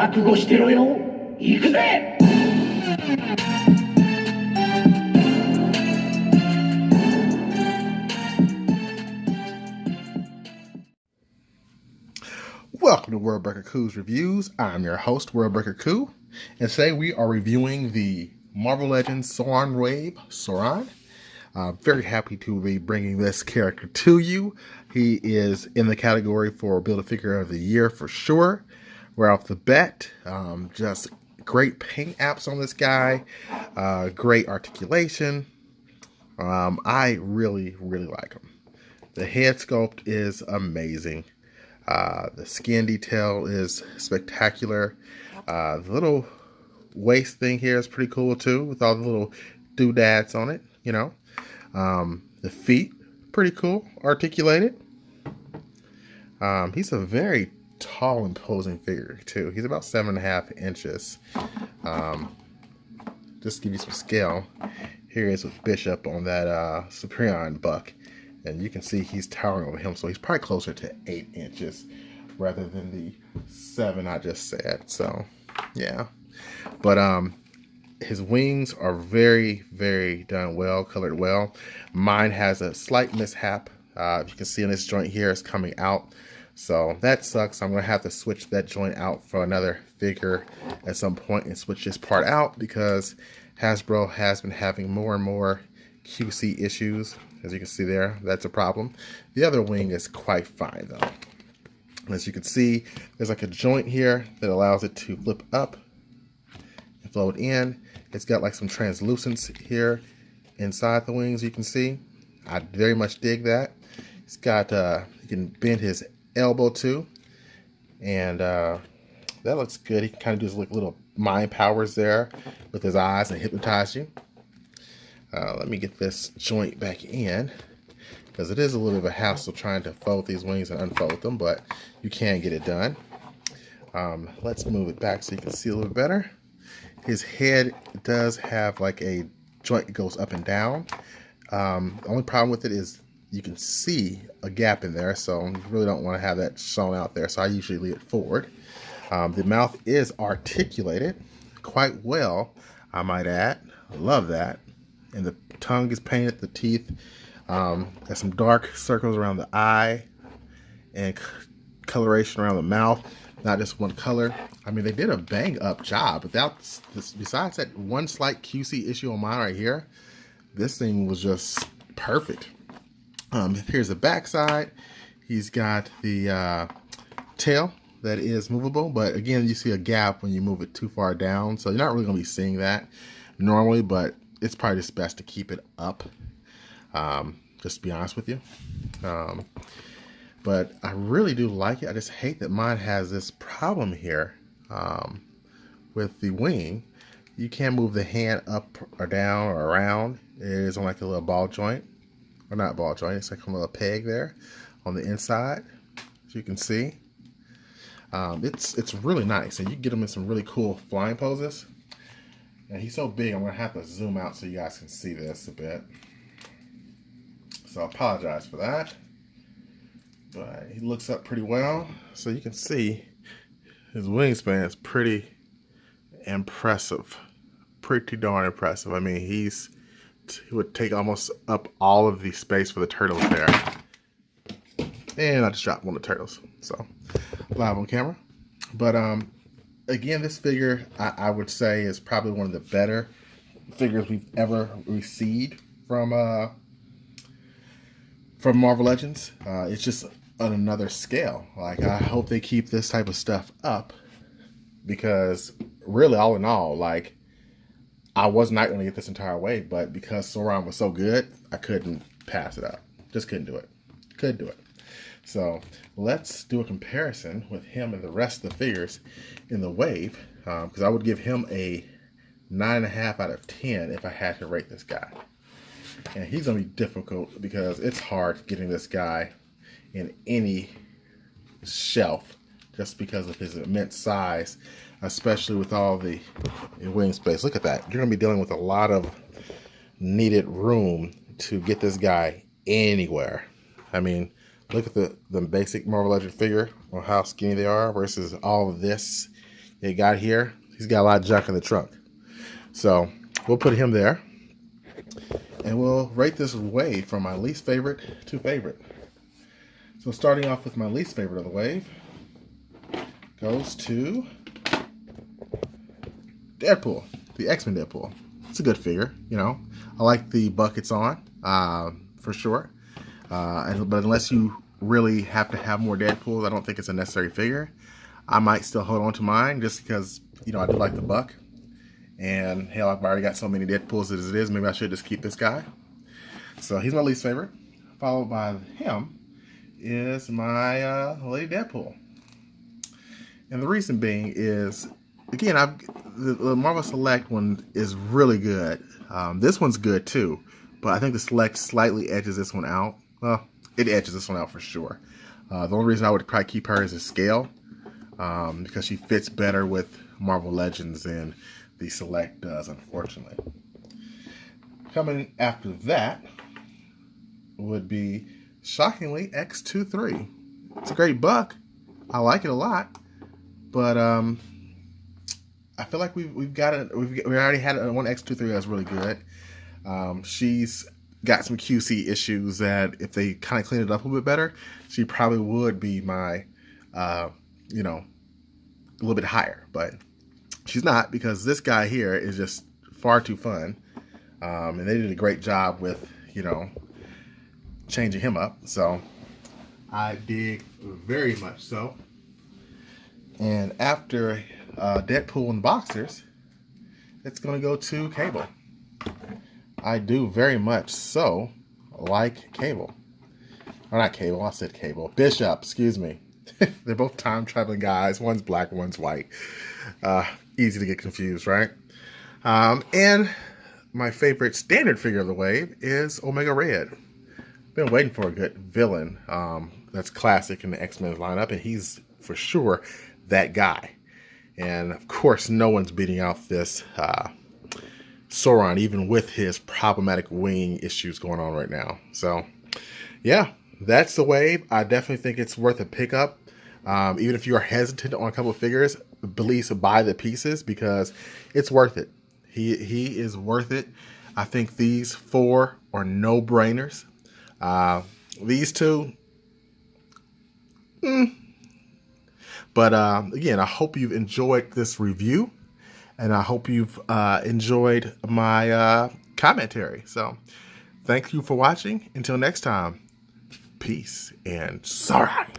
覚悟してろよ。行くぜ。Welcome to Worldbreaker Coo's Reviews. I'm your host, Worldbreaker Coo, and today we are reviewing the Marvel Legends Sauron wave, Sauron. Very happy to be bringing this character to you. He is in the category for Build-A-Figure of the Year for sure. Right off the bat, just great paint apps on this guy, great articulation. I really like him. The head sculpt is amazing. The skin detail is spectacular. The little waist thing here is pretty cool too, with all the little doodads on it, you know. The feet, pretty cool, articulated. He's a very tall, imposing figure too. He's about 7.5 inches. Just to give you some scale, here he is with Bishop on that Superion buck. And you can see he's towering over him, so he's probably closer to 8 inches rather than the 7 I just said. So, yeah. But his wings are very done well, colored well. Mine has a slight mishap. You can see in this joint here, it's coming out. So that sucks. I'm going to have to switch that joint out for another figure at some point and switch this part out because Hasbro has been having more and more QC issues. As you can see there, that's a problem. The other wing is quite fine though. As you can see, there's like a joint here that allows it to flip up and float in. It's got like some translucence here inside the wings, you can see. I very much dig that. It's got, you can bend his elbow too. And that looks good. He can kind of do like little mind powers there with his eyes and hypnotize you. Let me get this joint back in because it is a little bit of a hassle trying to fold these wings and unfold them, but you can get it done. Let's move it back so you can see a little bit better. His head does have like a joint that goes up and down. The only problem with it is you can see a gap in there, so you really don't want to have that shown out there, so I usually leave it forward. The mouth is articulated quite well, I might add. I love that. And the tongue is painted, the teeth. Got some dark circles around the eye and coloration around the mouth. Not just one color. I mean, they did a bang up job. Besides that one slight QC issue on mine right here, this thing was just perfect. Here's the back side. He's got the tail that is movable, but again, you see a gap when you move it too far down. So you're not really going to be seeing that normally, but it's probably just best to keep it up, just to be honest with you. But I really do like it. I just hate that mine has this problem here with the wing. You can't move the hand up or down or around. It is on like a little ball joint, or not ball joint, it's like a little peg there on the inside, as you can see. It's really nice, and you get him in some really cool flying poses. And he's so big, I'm going to have to zoom out so you guys can see this a bit. So I apologize for that. But he looks up pretty well. So you can see his wingspan is pretty impressive. Pretty darn impressive. I mean, he would take almost up all of the space for the turtles there. And I just dropped one of the turtles. So, live on camera. But, again, this figure, I would say, is probably one of the better figures we've ever received from Marvel Legends. It's just on another scale. Like, I hope they keep this type of stuff up because, really, all in all, like, I was not going to get this entire way, but because Sauron was so good, I couldn't pass it up. Just couldn't do it. Couldn't do it. So let's do a comparison with him and the rest of the figures in the wave, because I would give him a 9.5 out of 10 if I had to rate this guy. And he's going to be difficult because it's hard getting this guy in any shelf just because of his immense size, especially with all the wing space. Look at that. You're going to be dealing with a lot of needed room to get this guy anywhere. I mean, look at the basic Marvel Legend figure or how skinny they are versus all of this. it got here. He's got a lot of junk in the trunk. So we'll put him there. And we'll rate this wave from my least favorite to favorite. So starting off with my least favorite of the wave goes to Deadpool, the X-Men Deadpool. It's a good figure, you know. I like the buckets on, for sure. But unless you really have to have more Deadpools, I don't think it's a necessary figure. I might still hold on to mine just because, you know, I do like the buck. And hell, I've already got so many Deadpools as it is. Maybe I should just keep this guy. So he's my least favorite. Followed by him is my Lady Deadpool. And the reason being is, again, the Marvel Select one is really good. This one's good too, but I think the Select slightly edges this one out. Well, it edges this one out for sure. The only reason I would probably keep her is the scale, because she fits better with Marvel Legends than the Select does, unfortunately. Coming after that would be, shockingly, X-23. It's a great buck. I like it a lot, but I feel like we've got it. We already had one X-23 that's really good. She's got some QC issues that if they kind of clean it up a little bit better, she probably would be my, you know, a little bit higher, but she's not, because this guy here is just far too fun. And they did a great job with, you know, changing him up. So I dig very much so. And after Deadpool and Boxers, it's going to go to Cable. I do very much so like Cable. Or not Cable, I said Cable. Bishop, excuse me. They're both time-traveling guys. One's black, one's white. Easy to get confused, right? And my favorite standard figure of the wave is Omega Red. Been waiting for a good villain that's classic in the X-Men lineup, and he's for sure that guy. And of course, no one's beating out this Sauron, even with his problematic wing issues going on right now. So, yeah, that's the wave. I definitely think it's worth a pickup. Even if you are hesitant on a couple of figures, please buy the pieces because it's worth it. He is worth it. I think these four are no-brainers. These two, But again, I hope you've enjoyed this review, and I hope you've enjoyed my commentary. So thank you for watching. Until next time, peace and Sauron.